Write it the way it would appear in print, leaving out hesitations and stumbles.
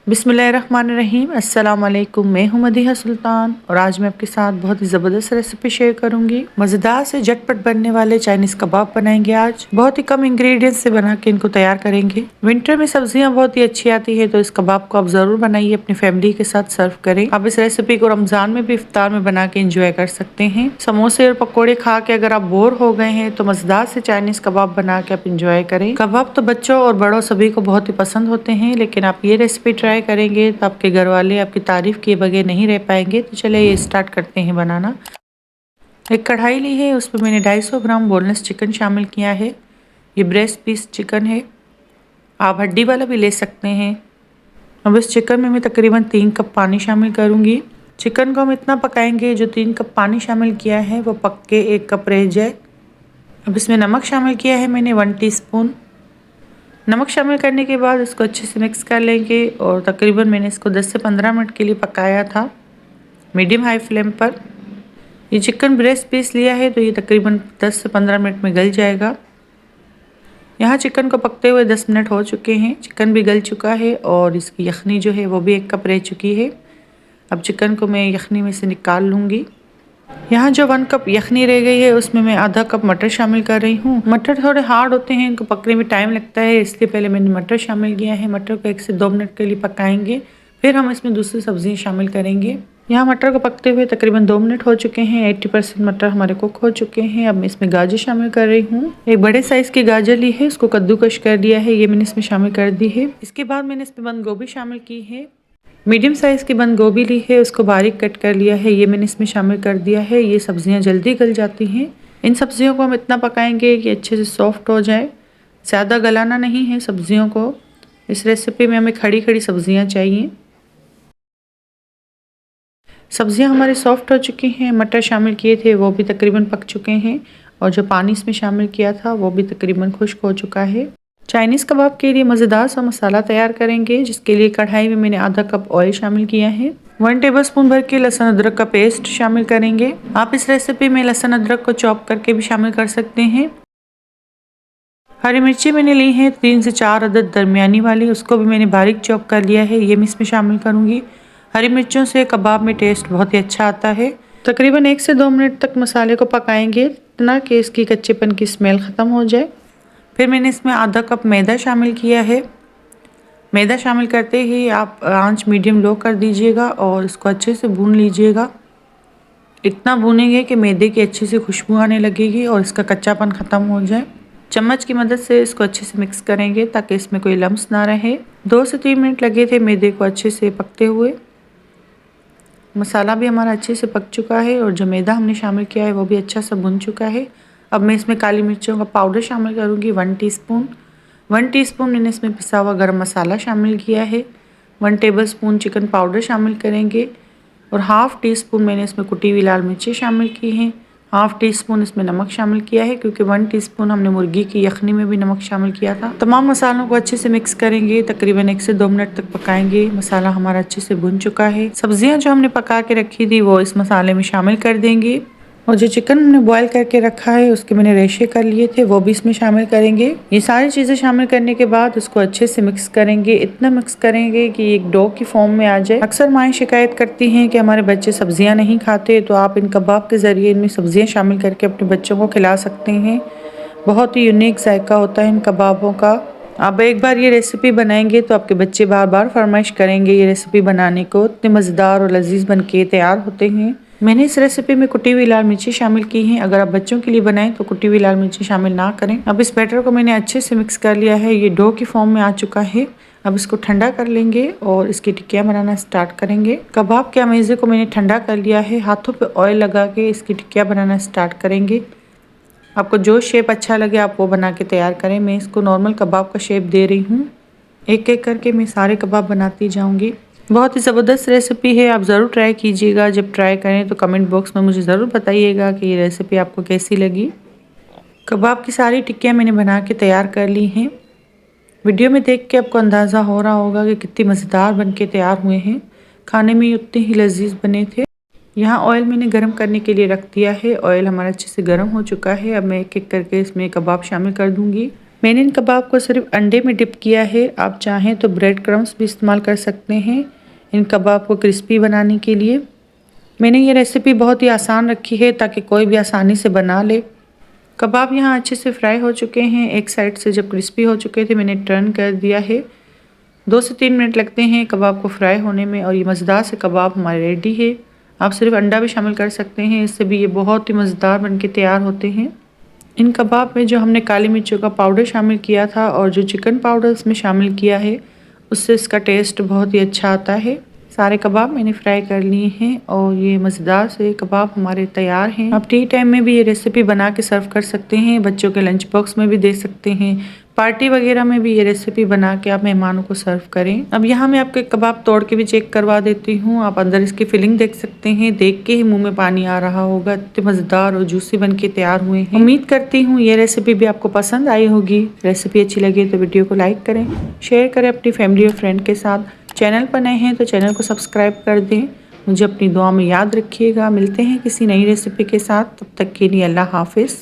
बिस्मिल्लाहिर्रहमानिर्रहीम। अस्सलाम वालेकुम। मैं हूं मदीहा सुल्तान और आज मैं आपके साथ बहुत ही ज़बरदस्त रेसिपी शेयर करूंगी। मज़ेदार से झटपट बनने वाले चाइनीज़ कबाब बनाएंगे। आज बहुत ही कम इंग्रेडिएंट्स से बना के इनको तैयार करेंगे। विंटर में सब्जियां बहुत ही अच्छी आती है, तो इस कबाब को आप ज़रूर बनाइए, अपनी फैमिली के साथ सर्व करें। आप इस रेसिपी को रमज़ान में भी इफ्तार में बना के इंजॉय कर सकते हैं। समोसे और पकौड़े खा के अगर आप बोर हो गए हैं तो मज़ेदार से चाइनीज़ कबाब बना के आप इंजॉय करें। कबाब तो बच्चों और बड़ों सभी को बहुत ही पसंद होते हैं, लेकिन आप ये रेसिपी ट्राई करेंगे तो आपके घर वाले आपकी तारीफ किए बगैर नहीं रह पाएंगे। तो चलिए ये स्टार्ट करते हैं बनाना। एक कढ़ाई ली है, उसमें मैंने 250 ग्राम बोनलेस चिकन शामिल किया है। ये ब्रेस्ट पीस चिकन है, आप हड्डी वाला भी ले सकते हैं। अब इस चिकन में मैं तकरीबन 3 कप पानी शामिल करूंगी। चिकन को हम इतना पकाएंगे जो 3 कप पानी शामिल किया है वो पक के 1 कप रह जाए। अब इसमें नमक शामिल किया है मैंने 1 टीस्पून। नमक शामिल करने के बाद इसको अच्छे से मिक्स कर लेंगे और तकरीबन मैंने इसको 10 से 15 मिनट के लिए पकाया था मीडियम हाई फ्लेम पर। ये चिकन ब्रेस्ट पीस लिया है तो ये तकरीबन 10 से 15 मिनट में गल जाएगा। यहाँ चिकन को पकते हुए 10 मिनट हो चुके हैं, चिकन भी गल चुका है और इसकी यखनी जो है वो भी 1 कप रह चुकी है। अब चिकन को मैं यखनी में से निकाल लूँगी। यहाँ जो 1 कप यखनी रह गई है उसमें मैं आधा कप मटर शामिल कर रही हूँ। मटर थोड़े हार्ड होते हैं, इनको पकने में टाइम लगता है, इसलिए पहले मैंने मटर शामिल किया है। मटर को 1 से 2 मिनट के लिए पकाएंगे, फिर हम इसमें दूसरी सब्जियाँ शामिल करेंगे। यहाँ मटर को पकते हुए तकरीबन 2 मिनट हो चुके हैं। 80% मटर हमारे कुक हो चुके हैं। अब मैं इसमें गाजर शामिल कर रही हूँ। एक बड़े साइज की गाजर ली है, उसको कद्दूकश कर दिया है, ये मैंने इसमें शामिल कर दी है। इसके बाद मैंने इसमें बंद गोभी शामिल की है। मीडियम साइज़ की बंद गोभी ली है, उसको बारीक कट कर लिया है, ये मैंने इसमें शामिल कर दिया है। ये सब्जियां जल्दी गल जाती हैं। इन सब्जियों को हम इतना पकाएंगे कि अच्छे से सॉफ्ट हो जाए, ज़्यादा गलाना नहीं है सब्जियों को। इस रेसिपी में हमें खड़ी खड़ी सब्जियां चाहिए। सब्जियां हमारी सॉफ्ट हो चुकी हैं। मटर शामिल किए थे वो भी तकरीबन पक चुके हैं और जो पानी इसमें शामिल किया था वो भी तकरीबन खुश्क हो चुका है। चाइनीज़ कबाब के लिए मज़ेदार सा मसाला तैयार करेंगे, जिसके लिए कढ़ाई में मैंने आधा कप ऑयल शामिल किया है। 1 टेबलस्पून भर के लहसुन अदरक का पेस्ट शामिल करेंगे। आप इस रेसिपी में लहसुन अदरक को चॉप करके भी शामिल कर सकते हैं। हरी मिर्ची मैंने ली है 3 से 4 अदद दरमियानी वाली, उसको भी मैंने बारीक चॉप कर लिया है, ये मैं इसमें शामिल करूँगी। हरी मिर्चों से कबाब में टेस्ट बहुत ही अच्छा आता है। तकरीबन 1 से 2 मिनट तक मसाले को पकाएंगे, इतना कि इसकी कच्चेपन की स्मेल ख़त्म हो जाए। फिर मैंने इसमें आधा कप मैदा शामिल किया है। मैदा शामिल करते ही आप आंच मीडियम लो कर दीजिएगा और इसको अच्छे से भून लीजिएगा। इतना भूनेंगे कि मैदे की अच्छी से खुशबू आने लगेगी और इसका कच्चापन ख़त्म हो जाए। चम्मच की मदद से इसको अच्छे से मिक्स करेंगे ताकि इसमें कोई लम्स ना रहे। 2 से 3 मिनट लगे थे मैदे को अच्छे से पकते हुए। मसाला भी हमारा अच्छे से पक चुका है और जो मैदा हमने शामिल किया है वो भी अच्छा सा भुन चुका है। अब मैं इसमें काली मिर्चों का पाउडर शामिल करूँगी 1 टीस्पून। 1 टीस्पून मैंने इसमें पिसा हुआ गरम मसाला शामिल किया है। 1 टेबलस्पून चिकन पाउडर शामिल करेंगे और हाफ़ टी स्पून मैंने इसमें कुटी हुई लाल मिर्ची शामिल की हैं। हाफ़ टी स्पून इसमें नमक शामिल किया है, क्योंकि 1 टीस्पून हमने मुर्गी की यखनी में भी नमक शामिल किया था। तमाम मसालों को अच्छे से मिक्स करेंगे, तकरीबन 1 से 2 मिनट तक पकाएंगे। मसाला हमारा अच्छे से भुन चुका है। सब्जियां जो हमने पका के रखी थी वो इस मसाले में शामिल कर देंगे और जो चिकन हमने बॉयल करके रखा है उसके मैंने रेशे कर लिए थे वो भी इसमें शामिल करेंगे। ये सारी चीज़ें शामिल करने के बाद उसको अच्छे से मिक्स करेंगे। इतना मिक्स करेंगे कि एक डो की फॉर्म में आ जाए। अक्सर माएँ शिकायत करती हैं कि हमारे बच्चे सब्जियां नहीं खाते, तो आप इन कबाब के ज़रिए इनमें सब्जियां शामिल करके अपने बच्चों को खिला सकते हैं। बहुत ही यूनिक जायका होता है इन कबाबों का। आप एक बार ये रेसिपी बनाएंगे तो आपके बच्चे बार बार फरमाइश करेंगे ये रेसिपी बनाने को। इतने मज़ेदार और लजीज बन के तैयार होते हैं। मैंने इस रेसिपी में कुटी हुई लाल मिर्ची शामिल की हैं। अगर आप बच्चों के लिए बनाएं तो कुटी हुई लाल मिर्ची शामिल ना करें। अब इस बैटर को मैंने अच्छे से मिक्स कर लिया है, ये डो की फॉर्म में आ चुका है। अब इसको ठंडा कर लेंगे और इसकी टिक्कियाँ बनाना स्टार्ट करेंगे। कबाब के अमेज़े को मैंने ठंडा कर लिया है, हाथों पे ऑयल लगा के इसकी टिक्कियाँ बनाना स्टार्ट करेंगे। आपको जो शेप अच्छा लगे आप वो बना के तैयार करें। मैं इसको नॉर्मल कबाब का शेप दे रही हूँ। एक एक करके मैं सारे कबाब बनाती जाऊँगी। बहुत ही ज़बरदस्त रेसिपी है, आप ज़रूर ट्राई कीजिएगा। जब ट्राई करें तो कमेंट बॉक्स में मुझे ज़रूर बताइएगा कि ये रेसिपी आपको कैसी लगी। कबाब की सारी टिक्कियाँ मैंने बना के तैयार कर ली हैं। वीडियो में देख के आपको अंदाज़ा हो रहा होगा कि कितनी मज़ेदार बन के तैयार हुए हैं। खाने में उतने ही लजीज बने थे। यहाँ ऑयल मैंने गर्म करने के लिए रख दिया है। ऑयल हमारा अच्छे से गर्म हो चुका है। अब मैं एक एक करके इसमें कबाब शामिल कर दूँगी। मैंने इन कबाब को सिर्फ अंडे में डिप किया है। आप चाहें तो ब्रेड क्रम्स भी इस्तेमाल कर सकते हैं इन कबाब को क्रिस्पी बनाने के लिए। मैंने ये रेसिपी बहुत ही आसान रखी है ताकि कोई भी आसानी से बना ले। कबाब यहाँ अच्छे से फ्राई हो चुके हैं। एक साइड से जब क्रिस्पी हो चुके थे मैंने टर्न कर दिया है। 2 से 3 मिनट लगते हैं कबाब को फ्राई होने में और ये मज़ेदार से कबाब हमारे रेडी है। आप सिर्फ अंडा भी शामिल कर सकते हैं, इससे भी ये बहुत ही मज़ेदार बनके तैयार होते हैं। इन कबाब में जो हमने काली मिर्चों का पाउडर शामिल किया था और जो चिकन पाउडर इसमें शामिल किया है उससे इसका टेस्ट बहुत ही अच्छा आता है। सारे कबाब मैंने फ्राई कर लिए हैं और ये मज़ेदार से कबाब हमारे तैयार हैं। आप टी टाइम में भी ये रेसिपी बना के सर्व कर सकते हैं, बच्चों के लंच बॉक्स में भी दे सकते हैं, पार्टी वगैरह में भी ये रेसिपी बना के आप मेहमानों को सर्व करें। अब यहाँ मैं आपके कबाब तोड़ के भी चेक करवा देती हूँ। आप अंदर इसकी फिलिंग देख सकते हैं, देख के ही मुँह में पानी आ रहा होगा, इतने मज़ेदार और जूसी बन के तैयार हुए हैं। उम्मीद करती हूँ ये रेसिपी भी आपको पसंद आई होगी। रेसिपी अच्छी लगी तो वीडियो को लाइक करें, शेयर करें अपनी फैमिली और फ्रेंड के साथ। चैनल पर नए हैं तो चैनल को सब्सक्राइब कर दें। मुझे अपनी दुआ में याद रखिएगा। मिलते हैं किसी नई रेसिपी के साथ, तब तक के लिए अल्लाह हाफिज़।